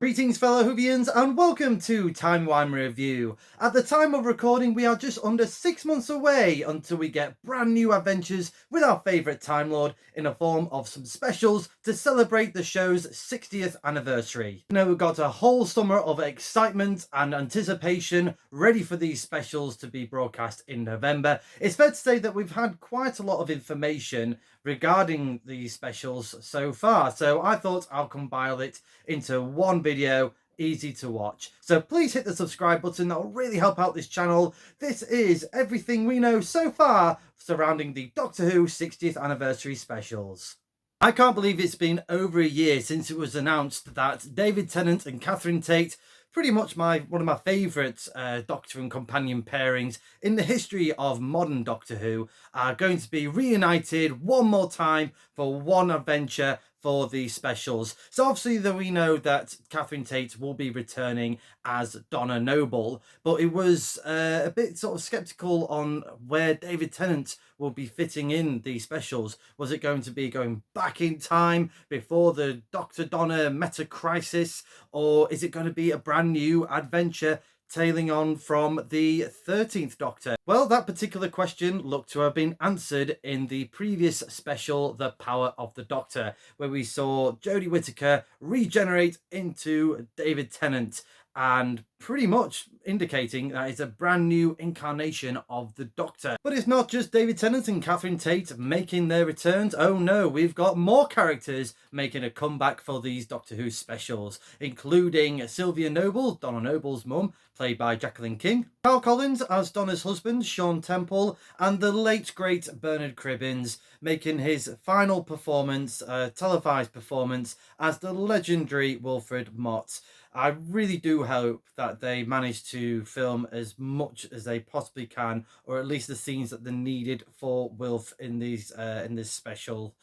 Greetings fellow Whovians and welcome to Timey Wimey Review. At the time of recording we are just under 6 months away until we get brand new adventures with our favourite Time Lord in the form of some specials to celebrate the show's 60th anniversary. You know, we've got a whole summer of excitement and anticipation ready for these specials to be broadcast in November. It's fair to say that we've had quite a lot of information regarding these specials so far, so I thought I'll compile it into one video, easy to watch. So please hit the subscribe button, that'll really help out this channel. This is everything we know so far surrounding the Doctor Who 60th anniversary specials. I can't believe it's been over a year since it was announced that David Tennant and Catherine Tate, pretty much one of my favourite Doctor and companion pairings in the history of modern Doctor Who, are going to be reunited one more time for one adventure for the specials. So obviously we know that Catherine Tate will be returning as Donna Noble, but it was a bit sort of skeptical on where David Tennant will be fitting in these specials. Was it going to be going back in time before the Dr. Donna meta crisis, or is it going to be a brand new adventure tailing on from the 13th Doctor? Well, that particular question looked to have been answered in the previous special, The Power of the Doctor, where we saw Jodie Whittaker regenerate into David Tennant, and pretty much indicating that it's a brand new incarnation of the Doctor. But it's not just David Tennant and Catherine Tate making their returns. Oh no, we've got more characters making a comeback for these Doctor Who specials, including Sylvia Noble, Donna Noble's mum, played by Jacqueline King, Carl Collins as Donna's husband, Sean Temple, and the late great Bernard Cribbins making his final performance, televised performance, as the legendary Wilfred Mott. I really do hope that they manage to film as much as they possibly can, or at least the scenes that they needed for Wilf in these in this special.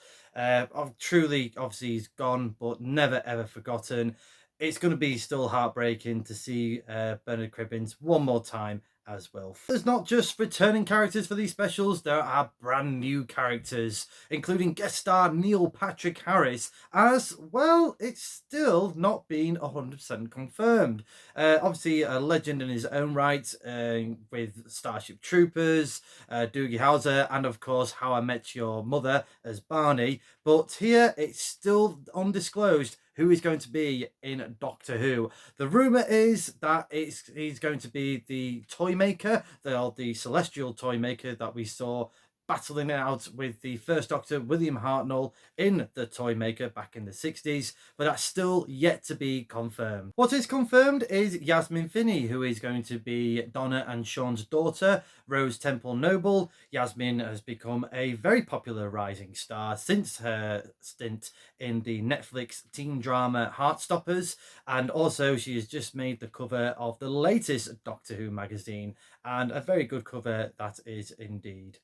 Truly, obviously, he's gone, but never ever forgotten. It's going to be still heartbreaking to see Bernard Cribbins one more time as well. There's not just returning characters for these specials, there are brand new characters, including guest star Neil Patrick Harris, as well. It's still not been 100% confirmed. Obviously a legend in his own right, with Starship Troopers, Doogie Howser, and of course How I Met Your Mother as Barney, but here it's still undisclosed who is going to be in Doctor Who. The rumour is that he's going to be the toy maker, the celestial toy maker that we saw battling it out with the first Doctor, William Hartnell, in the toy maker back in the 60s, but that's still yet to be confirmed. What is confirmed is Yasmin Finney, who is going to be Donna and Sean's daughter, Rose Temple Noble. Yasmin has become a very popular rising star since her stint in the Netflix teen drama Heartstoppers, and also she has just made the cover of the latest Doctor Who magazine, and a very good cover that is indeed.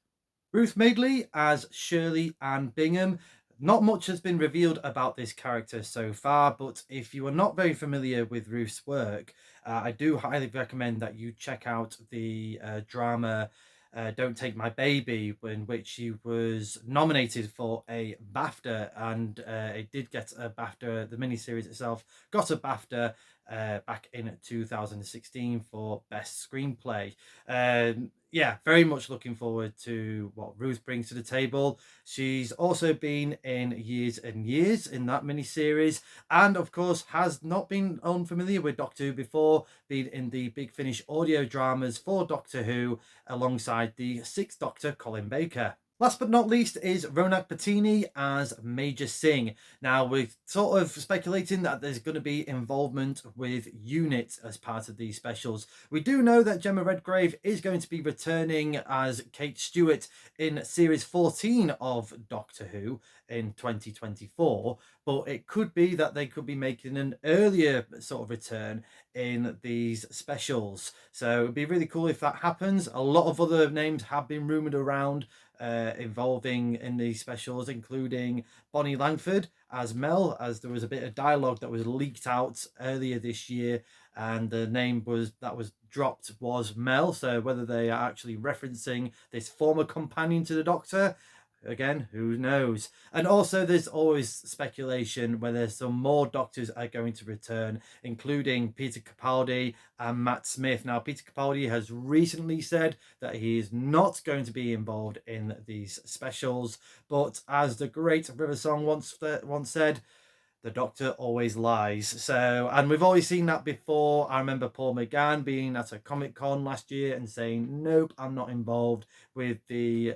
Ruth Madeley as Shirley Ann Bingham. Not much has been revealed about this character so far, but if you are not very familiar with Ruth's work, I do highly recommend that you check out the drama Don't Take My Baby, in which she was nominated for a BAFTA, and it did get a BAFTA. The miniseries itself got a BAFTA back in 2016 for Best Screenplay. Yeah, very much looking forward to what Ruth brings to the table. She's also been in Years and Years in that miniseries, and of course has not been unfamiliar with Doctor Who before, being in the Big Finish audio dramas for Doctor Who alongside the Sixth Doctor, Colin Baker. Last but not least is Ronak Patini as Major Singh. Now, we're sort of speculating that there's going to be involvement with UNIT as part of these specials. We do know that Gemma Redgrave is going to be returning as Kate Stewart in Series 14 of Doctor Who in 2024, but it could be that they could be making an earlier sort of return in these specials. So it'd be really cool if that happens. A lot of other names have been rumoured around involving in these specials, including Bonnie Langford as Mel, as there was a bit of dialogue that was leaked out earlier this year, and the name that was dropped was Mel. So whether they are actually referencing this former companion to the Doctor, Again, who knows? And also, there's always speculation whether some more Doctors are going to return, including Peter Capaldi and Matt Smith. Now, Peter Capaldi has recently said that he is not going to be involved in these specials, but as the great River Song once said, the Doctor always lies. So, and we've always seen that before. I remember Paul McGann being at a Comic-Con last year and saying, "Nope, I'm not involved with the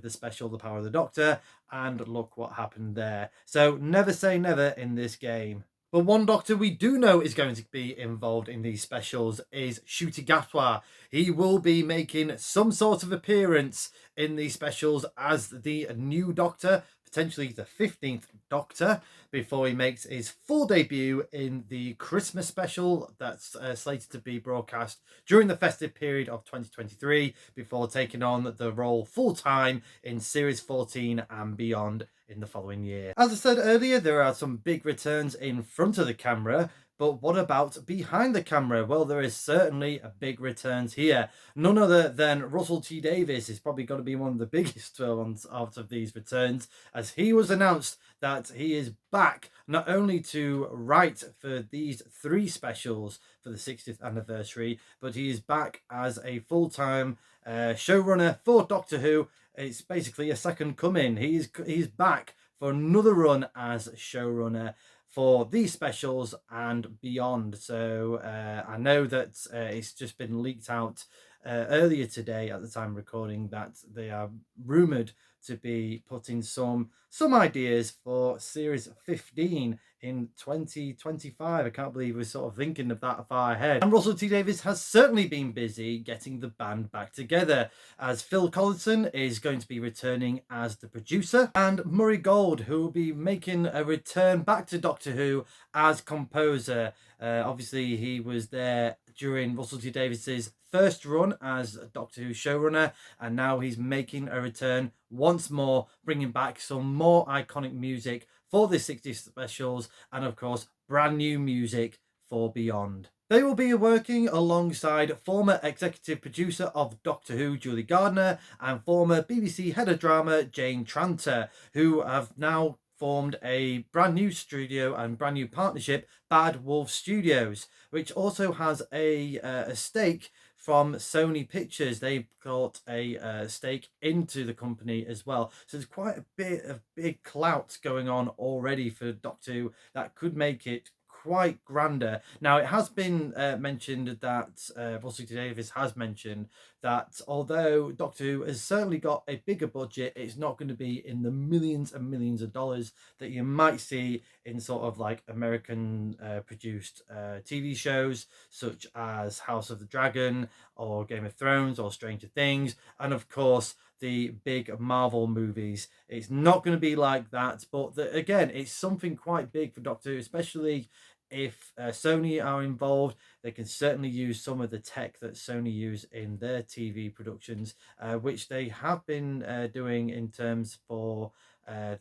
special, The Power of the Doctor." And look what happened there. So, never say never in this game. But one Doctor we do know is going to be involved in these specials is Ncuti Gatwa. He will be making some sort of appearance in these specials as the new Doctor, potentially the 15th Doctor, before he makes his full debut in the Christmas special that's slated to be broadcast during the festive period of 2023, before taking on the role full-time in Series 14 and beyond in the following year. As I said earlier, there are some big returns in front of the camera, but what about behind the camera? Well, there is certainly a big returns here. None other than Russell T Davies is probably going to be one of the biggest ones out of these returns, as he was announced that he is back not only to write for these 3 specials for the 60th anniversary, but he is back as a full-time showrunner for Doctor Who. It's basically a second coming. He's back for another run as showrunner for these specials and beyond. So I know that it's just been leaked out earlier today at the time of recording that they are rumoured to be putting some ideas for Series 15 in 2025. I can't believe we're sort of thinking of that far ahead. And Russell T Davies has certainly been busy getting the band back together, as Phil Collinson is going to be returning as the producer, and Murray Gold, who will be making a return back to Doctor Who as composer. Obviously, he was there during Russell T Davies's first run as Doctor Who showrunner, and now he's making a return once more, bringing back some more iconic music for the 60s specials, and of course, brand new music for Beyond. They will be working alongside former executive producer of Doctor Who, Julie Gardner, and former BBC head of drama, Jane Tranter, who have now formed a brand new studio and brand new partnership, Bad Wolf Studios, which also has a stake from Sony Pictures. They've got a stake into the company as well. So there's quite a bit of big clout going on already for Doctor Who that could make it quite grander. Now, it has been mentioned that Russell T Davies has mentioned that although Doctor Who has certainly got a bigger budget, it's not going to be in the millions and millions of dollars that you might see in sort of like American produced TV shows such as House of the Dragon or Game of Thrones or Stranger Things, and of course the big Marvel movies. It's not going to be like that, but again, it's something quite big for Doctor Who, especially if Sony are involved. They can certainly use some of the tech that Sony use in their TV productions, which they have been doing in terms for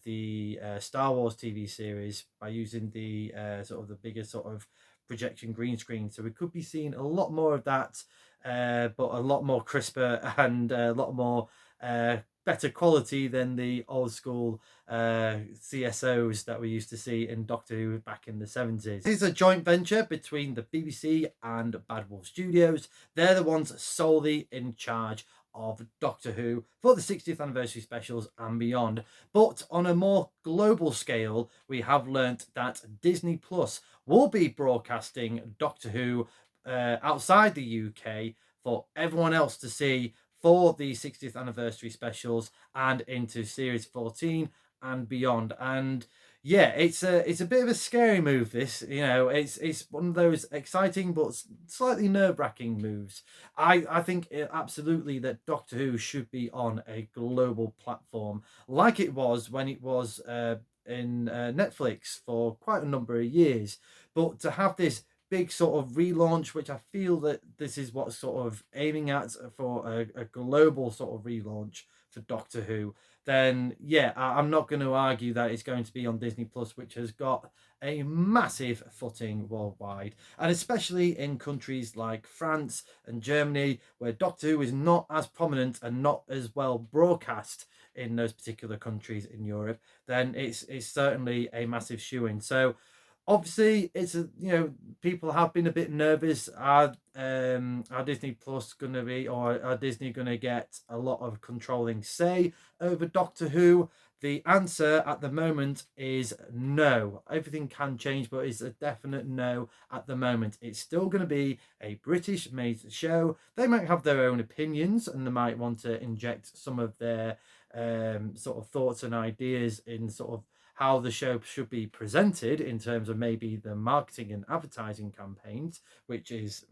the Star Wars TV series by using the sort of the bigger sort of projection green screen. So we could be seeing a lot more of that, but a lot more crisper and a lot more better quality than the old school CSOs that we used to see in Doctor Who back in the 70s. This is a joint venture between the BBC and Bad Wolf Studios. They're the ones solely in charge of Doctor Who for the 60th anniversary specials and beyond. But on a more global scale, we have learnt that Disney Plus will be broadcasting Doctor Who outside the UK for everyone else to see for the 60th anniversary specials and into Series 14 and beyond. And yeah, it's a bit of a scary move, this. You know, it's one of those exciting but slightly nerve-wracking moves. I think absolutely that Doctor Who should be on a global platform like it was when it was in Netflix for quite a number of years. But to have this big sort of relaunch, which I feel that this is what's sort of aiming at for a global sort of relaunch for Doctor Who, then yeah, I'm not going to argue that it's going to be on Disney Plus, which has got a massive footing worldwide, and especially in countries like France and Germany, where Doctor Who is not as prominent and not as well broadcast in those particular countries in Europe, then it's certainly a massive shoo-in. So obviously it's a, people have been a bit nervous. Are Disney Plus going to be, or are Disney going to get a lot of controlling say over Doctor Who? The answer at the moment is no. Everything can change, but it's a definite no at the moment. It's still going to be a British made show. They might have their own opinions and they might want to inject some of their sort of thoughts and ideas in sort of how the show should be presented in terms of maybe the marketing and advertising campaigns, which is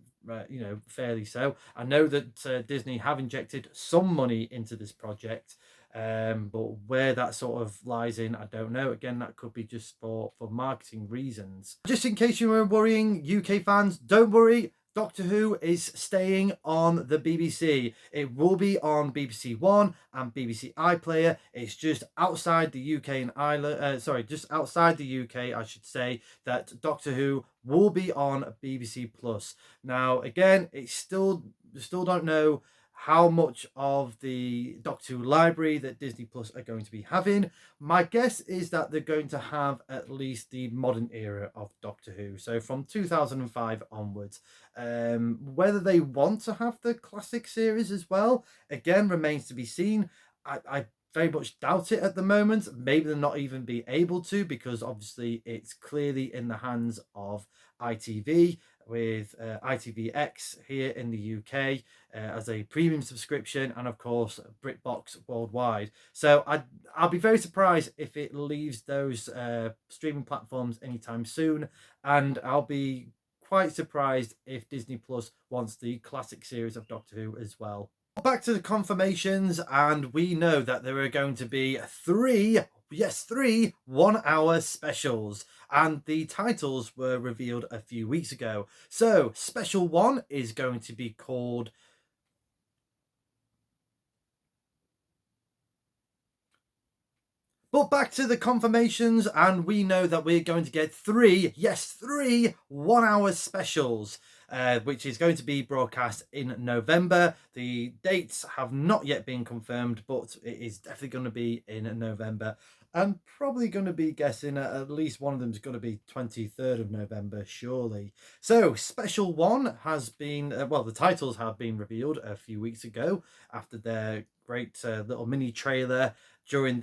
fairly so. I know that Disney have injected some money into this project, but where that sort of lies in, I don't know. Again, that could be just for marketing reasons. Just in case you were worrying, UK fans, don't worry. Doctor Who is staying on the BBC. It will be on BBC One and BBC iPlayer. It's just outside the UK and Ireland. Just outside the UK, I should say, that Doctor Who will be on BBC Plus. Now, again, it's still don't know how much of the Doctor Who library that Disney Plus are going to be having. My guess is that they're going to have at least the modern era of Doctor Who, so from 2005 onwards. Whether they want to have the classic series as well, again, remains to be seen. I very much doubt it at the moment. Maybe they'll not even be able to, because obviously it's clearly in the hands of ITV, with ITVX here in the UK as a premium subscription, and of course BritBox worldwide. So I'll be very surprised if it leaves those streaming platforms anytime soon, and I'll be quite surprised if Disney Plus wants the classic series of Doctor Who as well. Back to the confirmations, and we know that there are going to be three 1-hour specials, and the titles were revealed a few weeks ago. So special one is going to be called But back to the confirmations, and we know that we're going to get three 1-hour specials, which is going to be broadcast in November. The dates have not yet been confirmed, but it is definitely going to be in November. I'm probably going to be guessing at least one of them is going to be 23rd of November, surely. So, special one has been, the titles have been revealed a few weeks ago after their great little mini trailer during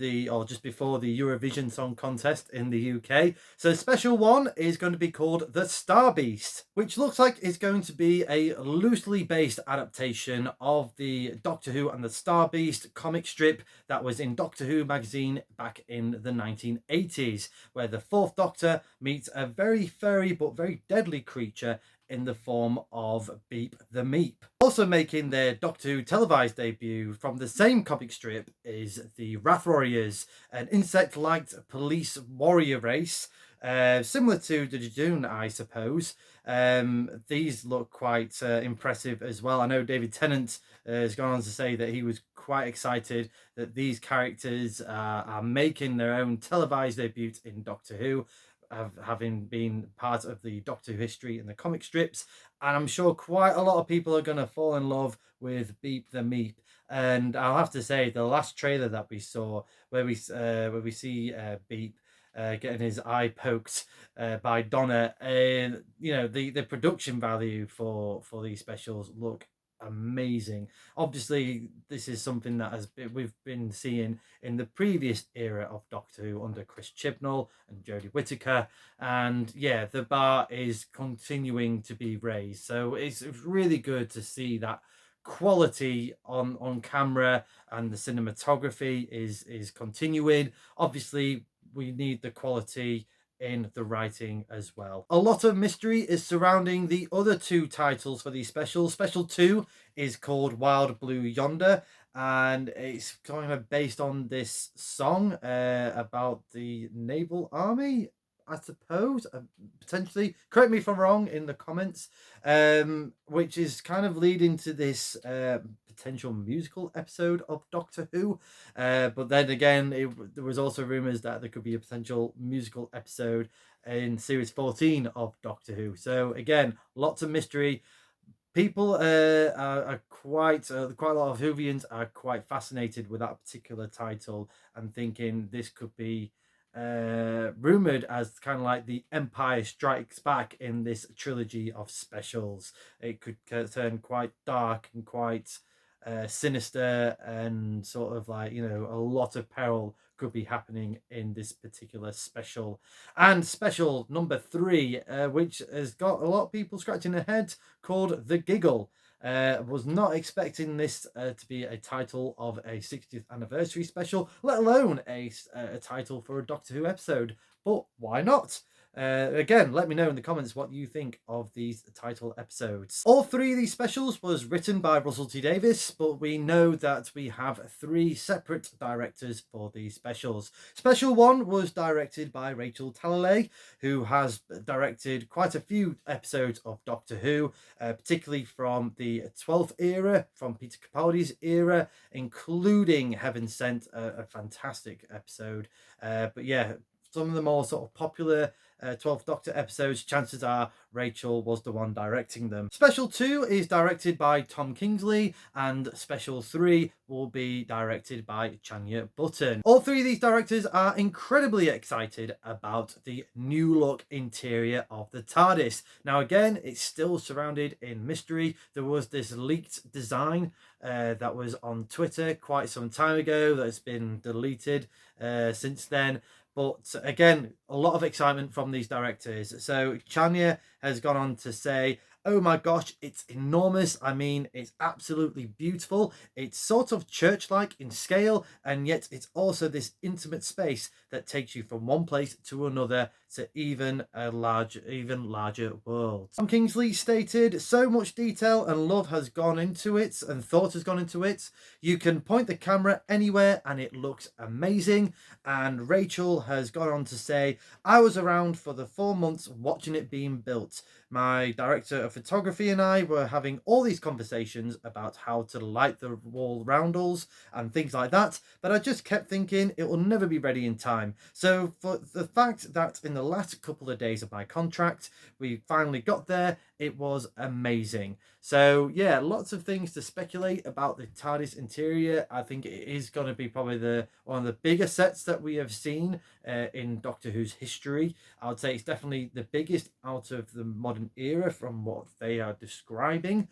just before the Eurovision Song Contest in the UK. So special one is going to be called The Star Beast, which looks like it's going to be a loosely based adaptation of the Doctor Who and the Star Beast comic strip that was in Doctor Who magazine back in the 1980s, where the Fourth Doctor meets a very furry but very deadly creature in the form of Beep the Meep. Also making their Doctor Who televised debut from the same comic strip is the Wrath Warriors, an insect-like police warrior race, similar to the Jejun, I suppose. These look quite impressive as well. I know David Tennant has gone on to say that he was quite excited that these characters are making their own televised debut in Doctor Who, having been part of the Doctor Who history in the comic strips, and I'm sure quite a lot of people are going to fall in love with Beep the Meep. And I'll have to say, the last trailer that we saw, where we see Beep getting his eye poked by Donna, and the production value for these specials look amazing. Obviously, this is something that we've been seeing in the previous era of Doctor Who under Chris Chibnall and Jodie Whittaker, and yeah, the bar is continuing to be raised. So it's really good to see that quality on camera, and the cinematography is continuing. Obviously, we need the quality in the writing as well. A lot of mystery is surrounding the other two titles for these specials. Special 2 is called Wild Blue Yonder, and it's kind of based on this song about the naval army, I suppose, potentially. Correct me if I'm wrong in the comments. Which is kind of leading to this potential musical episode of Doctor Who. But then again, there was also rumours that there could be a potential musical episode in series 14 of Doctor Who. So again, lots of mystery. People are quite quite a lot of Whovians are quite fascinated with that particular title and thinking this could be rumored as kind of like the Empire Strikes Back in this trilogy of specials. It could turn quite dark and quite sinister, and sort of like, you know, a lot of peril could be happening in this particular special. And special number 3, which has got a lot of people scratching their heads, called The Giggle. Was not expecting this to be a title of a 60th anniversary special, let alone a title for a Doctor Who episode. But why not? Again, let me know in the comments what you think of these title episodes. All 3 of these specials was written by Russell T Davies, but we know that we have 3 separate directors for these specials. Special 1 was directed by Rachel Talalay, who has directed quite a few episodes of Doctor Who, particularly from the 12th era, from Peter Capaldi's era, including Heaven Sent, a fantastic episode. But yeah, some of the more sort of popular 12th Doctor episodes, chances are Rachel was the one directing them. Special 2 is directed by Tom Kingsley, and Special 3 will be directed by Chanya Button. All 3 of these directors are incredibly excited about the new look interior of the TARDIS. Now again, it's still surrounded in mystery. There was this leaked design that was on Twitter quite some time ago that's been deleted since then. But again, a lot of excitement from these directors. So Chanya has gone on to say, oh my gosh, it's enormous. I mean, it's absolutely beautiful. It's sort of church-like in scale, and yet it's also this intimate space that takes you from one place to another to even larger world. Tom Kingsley stated, so much detail and love has gone into it, and thought has gone into it. You can point the camera anywhere and it looks amazing. And Rachel has gone on to say, I was around for the 4 months watching it being built. My director of photography and I were having all these conversations about how to light the wall roundels and things like that, but I just kept thinking it will never be ready in time. So for the fact that in the last couple of days of my contract, we finally got there, it was amazing. So yeah, lots of things to speculate about the TARDIS interior. I think it is going to be probably one of the bigger sets that we have seen in Doctor Who's history. I would say it's definitely the biggest out of the modern era from what they are describing.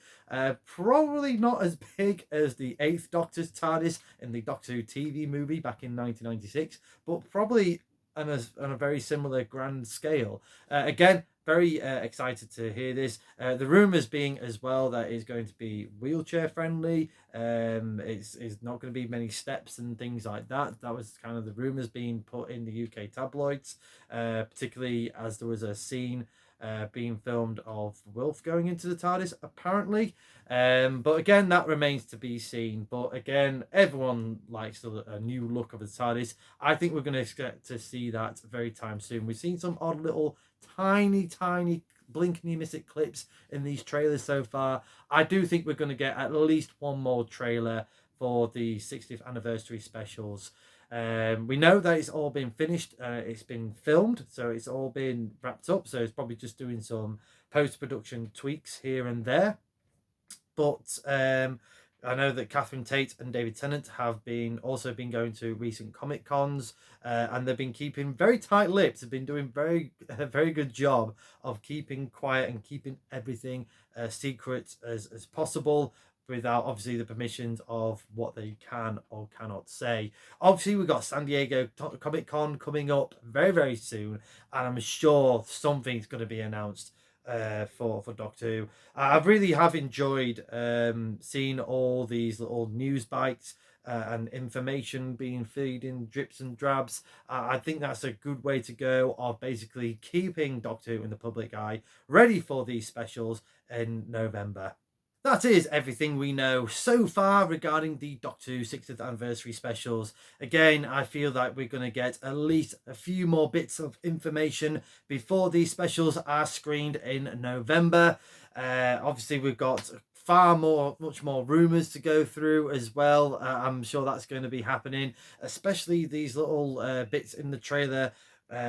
Probably not as big as the 8th Doctor's TARDIS in the Doctor Who TV movie back in 1996, but probably on a very similar grand scale. Again, very excited to hear this. The rumours being as well that it's going to be wheelchair friendly. It's not going to be many steps and things like that. That was kind of the rumours being put in the UK tabloids, particularly as there was a scene being filmed of Wilf going into the TARDIS, apparently. But again, that remains to be seen. But again, everyone likes a new look of the TARDIS. I think we're going to expect to see that very time soon. We've seen some odd little tiny blink and you miss it clips in these trailers so far. I do think we're going to get at least one more trailer for the 60th anniversary specials. We know that it's all been finished. It's been filmed, so it's all been wrapped up. So it's probably just doing some post-production tweaks here and there. But I know that Catherine Tate and David Tennant have also been going to recent Comic Cons, and they've been keeping very tight lips. They've been doing a very good job of keeping quiet and keeping everything secret as possible, without obviously the permissions of what they can or cannot say. Obviously, we've got San Diego Comic Con coming up very soon, and I'm sure something's going to be announced for Doctor Who. I really have enjoyed seeing all these little news bites and information being feed in drips and drabs. I think that's a good way to go of basically keeping Doctor Who in the public eye, ready for these specials in November. That is everything we know so far regarding the Doctor Who 60th anniversary specials. Again, I feel that we're going to get at least a few more bits of information before these specials are screened in November. Obviously, we've got much more rumours to go through as well. I'm sure that's going to be happening, especially these little bits in the trailer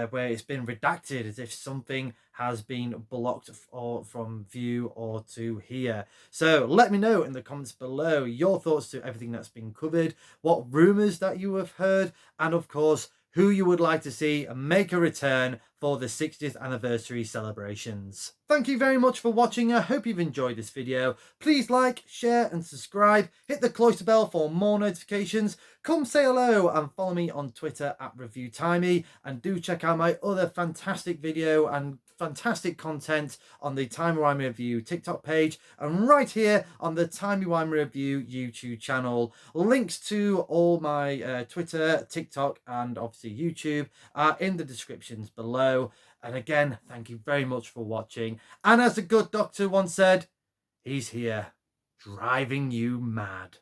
where it's been redacted as if something has been blocked or from view or to hear. So let me know in the comments below your thoughts to everything that's been covered, what rumours that you have heard, and of course, who you would like to see make a return for the 60th anniversary celebrations. Thank you very much for watching. I hope you've enjoyed this video. Please like, share and subscribe. Hit the cloister bell for more notifications. Come say hello and follow me on Twitter at ReviewTimey, and do check out my other fantastic video and fantastic content on the Timey Wimey Review TikTok page and right here on the Timey Wimey Review YouTube channel. Links to all my Twitter, TikTok and obviously YouTube are in the descriptions below. And again, thank you very much for watching. And as a good doctor once said, he's here, driving you mad.